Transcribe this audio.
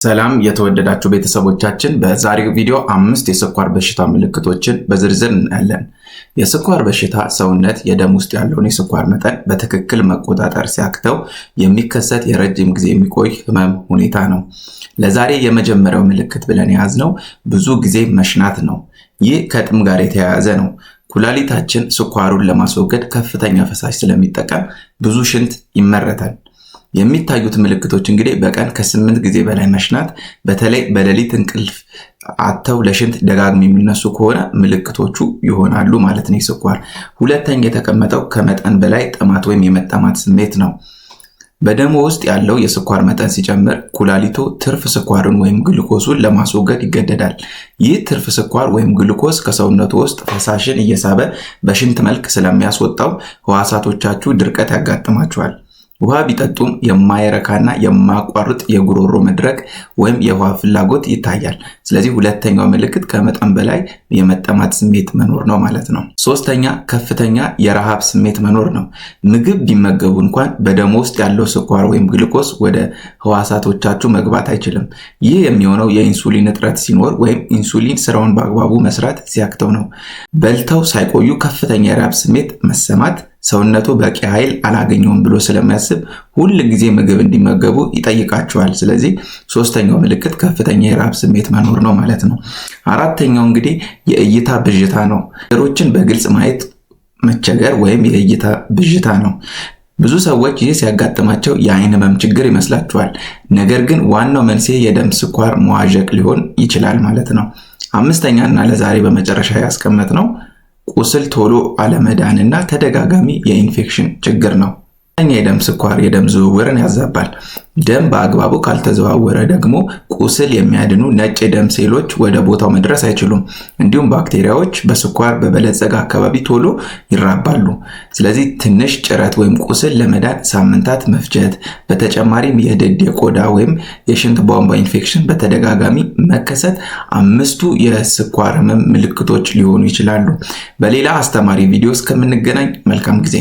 ሰላም የተወደዳችሁ ቤተሰቦቻችን፣ በዛሬው ቪዲዮ 5 የስኳር በሽታ ምልክቶችን በዝርዝር እናያለን። የስኳር በሽታ ሰውነት የደም ውስጥ ያለውን የስኳር መጠን በትክክል መቆጣጠር ሲያቅተው የሚከሰት የረጅም ጊዜ የሚቆይ ህመም ሁኔታ ነው። ለዛሬ የመጀመሪያው ምልክት ብለን የያዝነው ብዙ ጊዜ መሽናት ነው። ይህ ከጥም ጋር የተያያዘ ነው። ኩላሊታችን ስኳሩን ለማስወገድ ከፍተኛ ፈሳሽ ስለሚጠቀም ብዙ ሽንት ይመረታል። የሚታዩት ምልክቶች እንግዲህ በቀን ከ8 ጊዜ በላይ መሽናት፣ በተለይ በሌሊት እንቅልፍ አጥተው ለሽንት ደጋግሞ የሚነሱ ከሆነ ምልክቶቹ ይሆናሉ ማለት ነው። ስኳር ሁለተኛ የተቀመጠው ከመጠን በላይ ጥማት ወይም የመጠማት ስሜት ነው። በደም ውስጥ ያለው የስኳር መጠን ሲጨምር ኩላሊቱ ትርፍ ስኳርን ወይም ግሉኮስን ለማስወገድ ይገደዳል። ይህ ትርፍ ስኳር ወይም ግሉኮስ ከሰውነቱ ውስጥ ፈሳሽን እየሳበ በሽንት መልክ ስለሚያስወጣው ህዋሳቶቻችሁ ድርቀት ያጋጥማቸዋል። ውሃ ቢጠጡም የማይረካና የማያቋርጥ የጉሮሮ መድረቅ ወይም የውሃ ፍላጎት ይታያል። ስለዚህ ሁለተኛው ምልክት ከመጠን በላይ የመጠማት ስሜት መኖር ነው ማለት ነው። ሶስተኛ ከፍተኛ የረሃብ ስሜት መኖር ነው። ምግብ ቢመገቡ እንኳን በደም ውስጥ ያለው ስኳር ወይም ግሉኮስ ወደ ህዋሳቶቻችሁ መግባት አይችልም። ይህ የሚሆነው የኢንሱሊን እጥረት ሲኖር ወይም ኢንሱሊን ስራውን በአግባቡ መስራት ሲያቅተው ነው። በልተው ሳይቆዩ ከፍተኛ የረሃብ ስሜት መሰማት ሰውነቱ በቂ ኃይል አላገኘውም ብሎ ስለሚያስብ ሁል ጊዜ ምግብ እንዲመገቡ ይጠይቃቸዋል። ስለዚህ ሶስተኛው ምልክት ከፍተኛ የረሃብ ስሜት መኖር ነው ማለት ነው። አራተኛው እንግዲህ የእይታ ብዥታ ነው። ነገሮችን በግልጽ ማየት መቸገር ወይም የእይታ ብዥታ ነው። ብዙ ሰዎች ይህ ሲያጋጥማቸው የአይን ህመም ችግር ይመስላቸዋል። ነገር ግን ዋናው መንስኤ የደም ስኳር መዋዠቅ ሊሆን ይችላል ማለት ነው። አምስተኛ እና ለዛሬ በመጨረሻ ያስቀመጥነው ቁስል ቶሎ አለመዳንና ተደጋጋሚ የኢንፌክሽን ችግር ነው። የደም ስኳር የደም ዝውውርን ያዛባል። ደም በአግባቡ ካልተዘዋወረ ደግሞ ቁስል የሚያድኑ ነጭ የደም ሴሎች ወደ ቦታው መድረስ አይችሉም። እንዲሁም ባክቴሪያዎች በስኳር በበለጸገ አካባቢ ቶሎ ይራባሉ። ስለዚህ ትንሽ ጭረት ወይም ቁስል ለመዳን ሳምንታት መፍጀት፣ በተጨማሪም የድድ የቆዳ ወይም የሽንት ቧንቧ ኢንፌክሽን በተደጋጋሚ መከሰት 5ቱ የስኳር ህመም ምልክቶች ሊሆኑ ይችላሉ። በሌላ አስተማሪ ቪዲዮ እስከምንገናኝ መልካም ጊዜ።